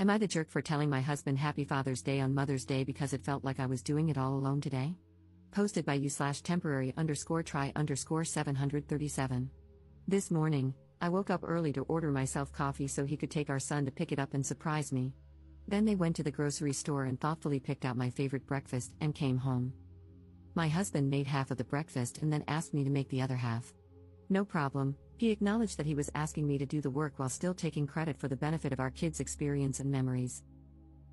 Am I the jerk for telling my husband Happy Father's Day on Mother's Day because it felt like I was doing it all alone today? Posted by you/temporary_try_737. This morning, I woke up early to order myself coffee so he could take our son to pick it up and surprise me. Then they went to the grocery store and thoughtfully picked out my favorite breakfast and came home. My husband made half of the breakfast and then asked me to make the other half. No problem, he acknowledged that he was asking me to do the work while still taking credit for the benefit of our kids' experience and memories.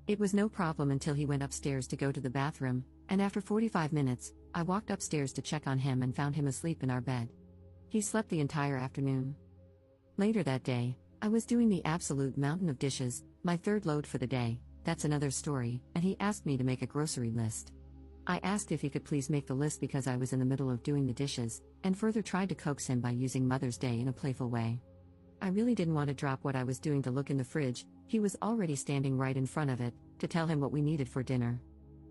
It was no problem until he went upstairs to go to the bathroom, and after 45 minutes, I walked upstairs to check on him and found him asleep in our bed. He slept the entire afternoon. Later that day, I was doing the absolute mountain of dishes, my third load for the day, that's another story, and he asked me to make a grocery list. I asked if he could please make the list because I was in the middle of doing the dishes, and further tried to coax him by using Mother's Day in a playful way. I really didn't want to drop what I was doing to look in the fridge, he was already standing right in front of it, to tell him what we needed for dinner.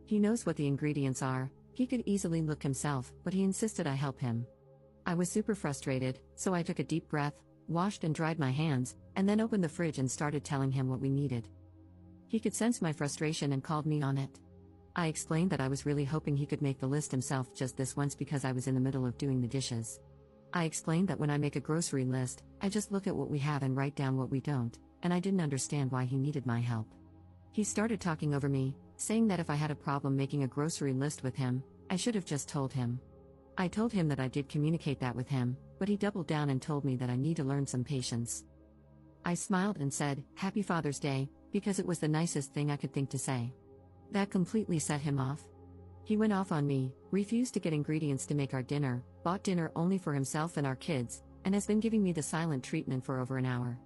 He knows what the ingredients are, he could easily look himself, but he insisted I help him. I was super frustrated, so I took a deep breath, washed and dried my hands, and then opened the fridge and started telling him what we needed. He could sense my frustration and called me on it. I explained that I was really hoping he could make the list himself just this once because I was in the middle of doing the dishes. I explained that when I make a grocery list, I just look at what we have and write down what we don't, and I didn't understand why he needed my help. He started talking over me, saying that if I had a problem making a grocery list with him, I should have just told him. I told him that I did communicate that with him, but he doubled down and told me that I need to learn some patience. I smiled and said, "Happy Father's Day," because it was the nicest thing I could think to say. That completely set him off. He went off on me, refused to get ingredients to make our dinner, bought dinner only for himself and our kids, and has been giving me the silent treatment for over an hour.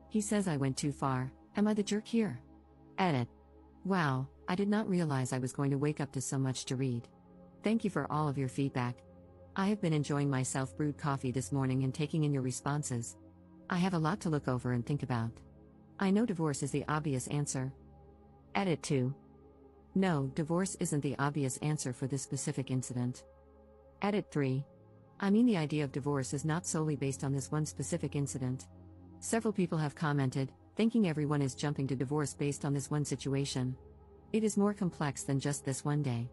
He says I went too far. Am I the jerk here? Edit. Wow, I did not realize I was going to wake up to so much to read. Thank you for all of your feedback. I have been enjoying my self-brewed coffee this morning and taking in your responses. I have a lot to look over and think about. I know divorce is the obvious answer. Edit 2. No, divorce isn't the obvious answer for this specific incident. Edit 3. I mean, the idea of divorce is not solely based on this one specific incident. Several people have commented, thinking everyone is jumping to divorce based on this one situation. It is more complex than just this one day.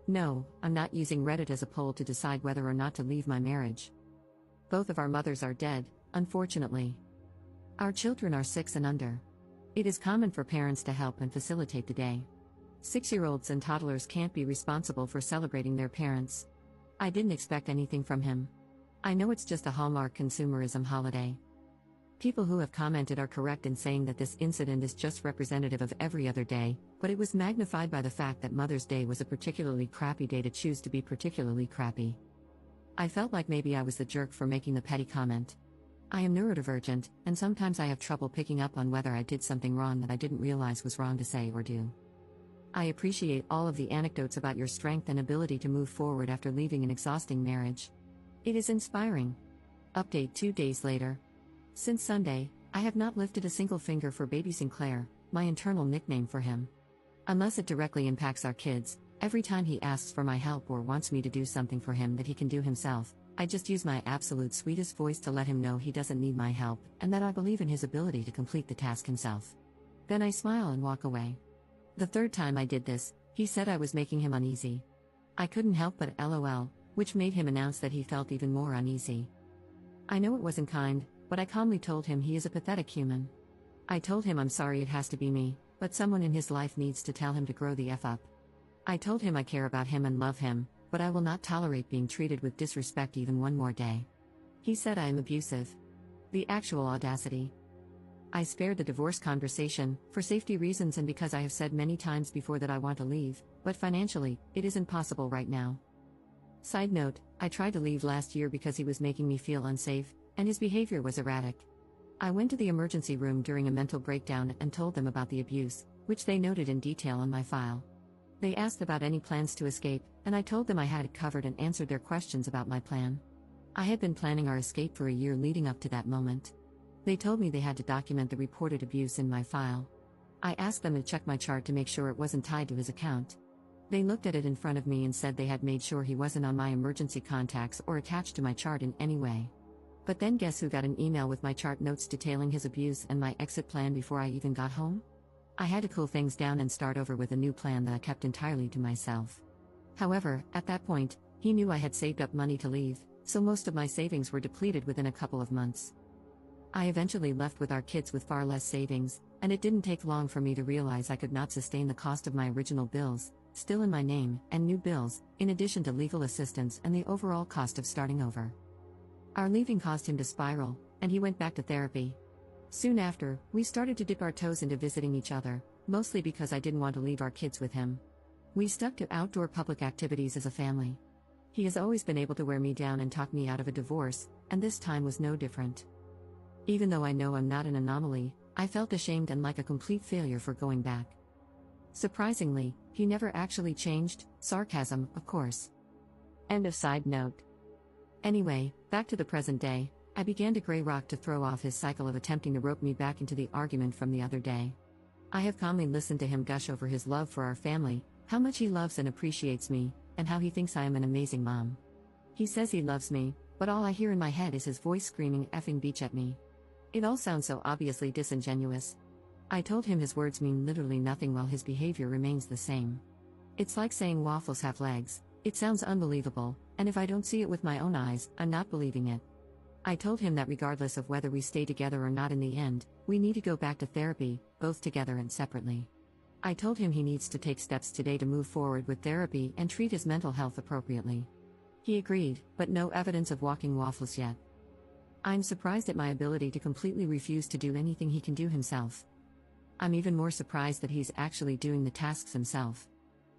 No, I'm not using Reddit as a poll to decide whether or not to leave my marriage. Both of our mothers are dead, unfortunately. Our children are 6 and under. It is common for parents to help and facilitate the day. 6-year-olds and toddlers can't be responsible for celebrating their parents. I didn't expect anything from him. I know it's just a Hallmark consumerism holiday. People who have commented are correct in saying that this incident is just representative of every other day, but it was magnified by the fact that Mother's Day was a particularly crappy day to choose to be particularly crappy. I felt like maybe I was the jerk for making the petty comment. I am neurodivergent, and sometimes I have trouble picking up on whether I did something wrong that I didn't realize was wrong to say or do. I appreciate all of the anecdotes about your strength and ability to move forward after leaving an exhausting marriage. It is inspiring. Update 2 days later. Since Sunday, I have not lifted a single finger for baby Sinclair, my internal nickname for him. Unless it directly impacts our kids, every time he asks for my help or wants me to do something for him that he can do himself, I just use my absolute sweetest voice to let him know he doesn't need my help and that I believe in his ability to complete the task himself. Then I smile and walk away. The third time I did this, he said I was making him uneasy. I couldn't help but LOL, which made him announce that he felt even more uneasy. I know it wasn't kind, but I calmly told him he is a pathetic human. I told him I'm sorry it has to be me, but someone in his life needs to tell him to grow the F up. I told him I care about him and love him, but I will not tolerate being treated with disrespect even one more day. He said I am abusive. The actual audacity. I spared the divorce conversation, for safety reasons and because I have said many times before that I want to leave, but financially, it isn't possible right now. Side note, I tried to leave last year because he was making me feel unsafe, and his behavior was erratic. I went to the emergency room during a mental breakdown and told them about the abuse, which they noted in detail on my file. They asked about any plans to escape, and I told them I had it covered and answered their questions about my plan. I had been planning our escape for a year leading up to that moment. They told me they had to document the reported abuse in my file. I asked them to check my chart to make sure it wasn't tied to his account. They looked at it in front of me and said they had made sure he wasn't on my emergency contacts or attached to my chart in any way. But then guess who got an email with my chart notes detailing his abuse and my exit plan before I even got home? I had to cool things down and start over with a new plan that I kept entirely to myself. However, at that point, he knew I had saved up money to leave, so most of my savings were depleted within a couple of months. I eventually left with our kids with far less savings, and it didn't take long for me to realize I could not sustain the cost of my original bills, still in my name, and new bills, in addition to legal assistance and the overall cost of starting over. Our leaving caused him to spiral, and he went back to therapy. Soon after, we started to dip our toes into visiting each other, mostly because I didn't want to leave our kids with him. We stuck to outdoor public activities as a family. He has always been able to wear me down and talk me out of a divorce, and this time was no different. Even though I know I'm not an anomaly, I felt ashamed and like a complete failure for going back. Surprisingly, he never actually changed, sarcasm, of course. End of side note. Anyway, back to the present day, I began to gray rock to throw off his cycle of attempting to rope me back into the argument from the other day. I have calmly listened to him gush over his love for our family, how much he loves and appreciates me, and how he thinks I am an amazing mom. He says he loves me, but all I hear in my head is his voice screaming effing beach at me. It all sounds so obviously disingenuous. I told him his words mean literally nothing while his behavior remains the same. It's like saying waffles have legs. It sounds unbelievable, and if I don't see it with my own eyes, I'm not believing it. I told him that regardless of whether we stay together or not in the end, we need to go back to therapy, both together and separately. I told him he needs to take steps today to move forward with therapy and treat his mental health appropriately. He agreed, but no evidence of walking waffles yet. I'm surprised at my ability to completely refuse to do anything he can do himself. I'm even more surprised that he's actually doing the tasks himself.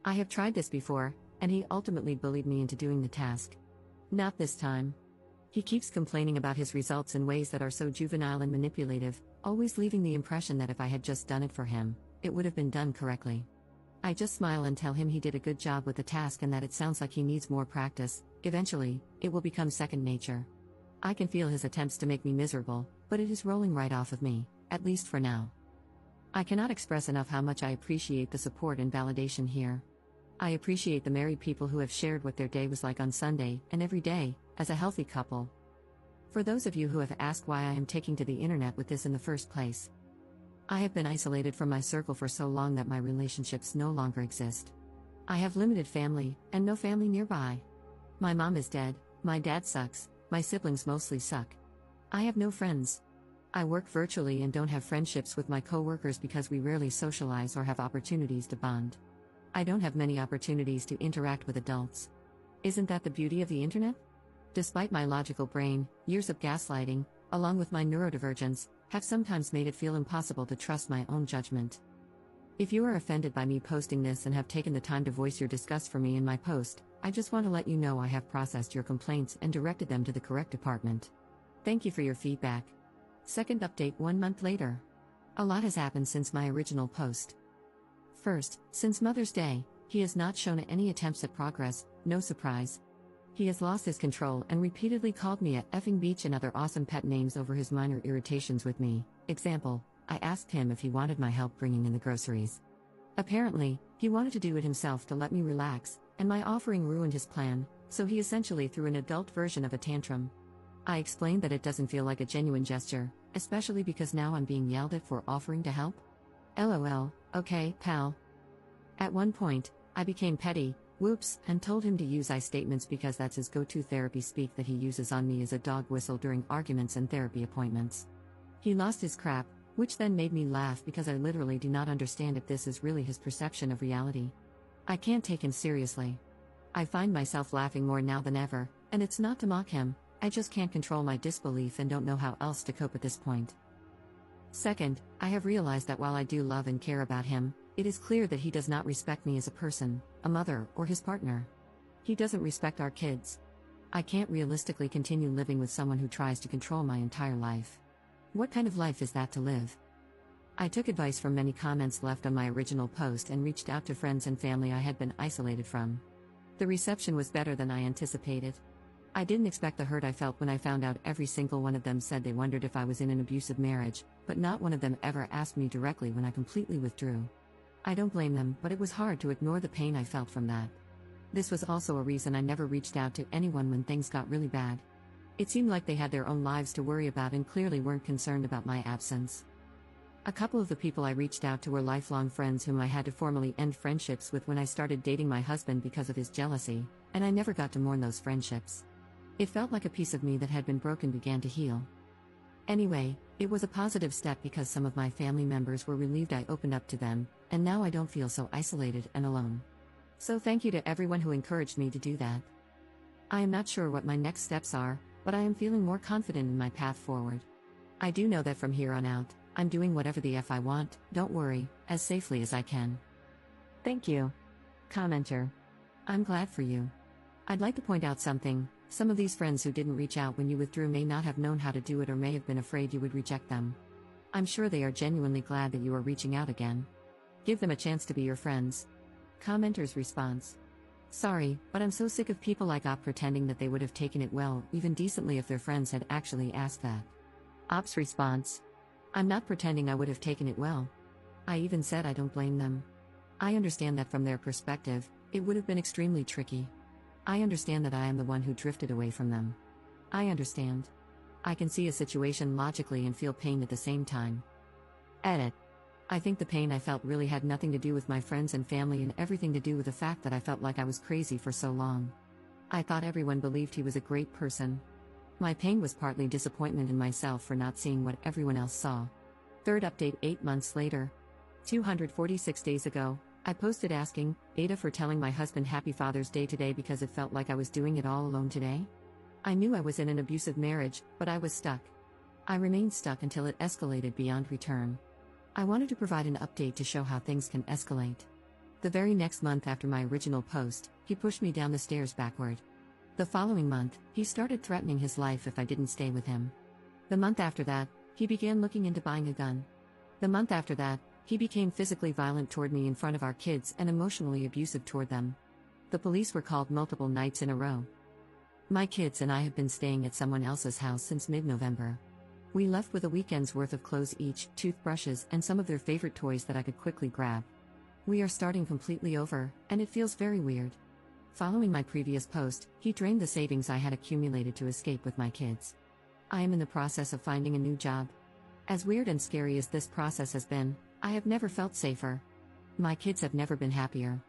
I have tried this before, and he ultimately bullied me into doing the task. Not this time. He keeps complaining about his results in ways that are so juvenile and manipulative, always leaving the impression that if I had just done it for him, it would have been done correctly. I just smile and tell him he did a good job with the task and that it sounds like he needs more practice. Eventually, it will become second nature. I can feel his attempts to make me miserable, but it is rolling right off of me, at least for now. I cannot express enough how much I appreciate the support and validation here. I appreciate the married people who have shared what their day was like on Sunday, and every day, as a healthy couple. For those of you who have asked why I am taking to the internet with this in the first place, I have been isolated from my circle for so long that my relationships no longer exist. I have limited family, and no family nearby. My mom is dead, my dad sucks, my siblings mostly suck. I have no friends. I work virtually and don't have friendships with my coworkers because we rarely socialize or have opportunities to bond. I don't have many opportunities to interact with adults. Isn't that the beauty of the internet? Despite my logical brain, years of gaslighting, along with my neurodivergence, have sometimes made it feel impossible to trust my own judgment. If you are offended by me posting this and have taken the time to voice your disgust for me in my post, I just want to let you know I have processed your complaints and directed them to the correct department. Thank you for your feedback. Second update 1 month later. A lot has happened since my original post. First, since Mother's Day, he has not shown any attempts at progress, no surprise. He has lost his control and repeatedly called me a effing beach and other awesome pet names over his minor irritations with me. Example, I asked him if he wanted my help bringing in the groceries. Apparently, he wanted to do it himself to let me relax, and my offering ruined his plan, so he essentially threw an adult version of a tantrum. I explained that it doesn't feel like a genuine gesture, especially because now I'm being yelled at for offering to help. LOL, okay, pal. At one point, I became petty, whoops, and told him to use I statements because that's his go-to therapy speak that he uses on me as a dog whistle during arguments and therapy appointments. He lost his crap, which then made me laugh because I literally do not understand if this is really his perception of reality. I can't take him seriously. I find myself laughing more now than ever, and it's not to mock him, I just can't control my disbelief and don't know how else to cope at this point. Second, I have realized that while I do love and care about him, it is clear that he does not respect me as a person, a mother, or his partner. He doesn't respect our kids. I can't realistically continue living with someone who tries to control my entire life. What kind of life is that to live? I took advice from many comments left on my original post and reached out to friends and family I had been isolated from. The reception was better than I anticipated. I didn't expect the hurt I felt when I found out every single one of them said they wondered if I was in an abusive marriage, but not one of them ever asked me directly when I completely withdrew. I don't blame them, but it was hard to ignore the pain I felt from that. This was also a reason I never reached out to anyone when things got really bad. It seemed like they had their own lives to worry about and clearly weren't concerned about my absence. A couple of the people I reached out to were lifelong friends whom I had to formally end friendships with when I started dating my husband because of his jealousy, and I never got to mourn those friendships. It felt like a piece of me that had been broken began to heal. Anyway, it was a positive step because some of my family members were relieved I opened up to them, and now I don't feel so isolated and alone. So thank you to everyone who encouraged me to do that. I am not sure what my next steps are, but I am feeling more confident in my path forward. I do know that from here on out, I'm doing whatever the F I want, don't worry, as safely as I can. Thank you. Commenter. I'm glad for you. I'd like to point out something. Some of these friends who didn't reach out when you withdrew may not have known how to do it or may have been afraid you would reject them. I'm sure they are genuinely glad that you are reaching out again. Give them a chance to be your friends. Commenter's response. Sorry, but I'm so sick of people like Op pretending that they would have taken it well, even decently if their friends had actually asked that. Op's response. I'm not pretending I would have taken it well. I even said I don't blame them. I understand that from their perspective, it would have been extremely tricky. I understand that I am the one who drifted away from them. I understand. I can see a situation logically and feel pain at the same time. Edit. I think the pain I felt really had nothing to do with my friends and family and everything to do with the fact that I felt like I was crazy for so long. I thought everyone believed he was a great person. My pain was partly disappointment in myself for not seeing what everyone else saw. Third update 8 months later. 246 days ago, I posted asking AITAH for telling my husband Happy Father's Day today because it felt like I was doing it all alone today. I knew I was in an abusive marriage, but I was stuck. I remained stuck until it escalated beyond return. I wanted to provide an update to show how things can escalate. The very next month after my original post, he pushed me down the stairs backward. The following month, he started threatening his life if I didn't stay with him. The month after that, he began looking into buying a gun. The month after that, he became physically violent toward me in front of our kids and emotionally abusive toward them. The police were called multiple nights in a row. My kids and I have been staying at someone else's house since mid-November. We left with a weekend's worth of clothes each, toothbrushes, and some of their favorite toys that I could quickly grab. We are starting completely over, and it feels very weird. Following my previous post, he drained the savings I had accumulated to escape with my kids. I am in the process of finding a new job. As weird and scary as this process has been, I have never felt safer. My kids have never been happier.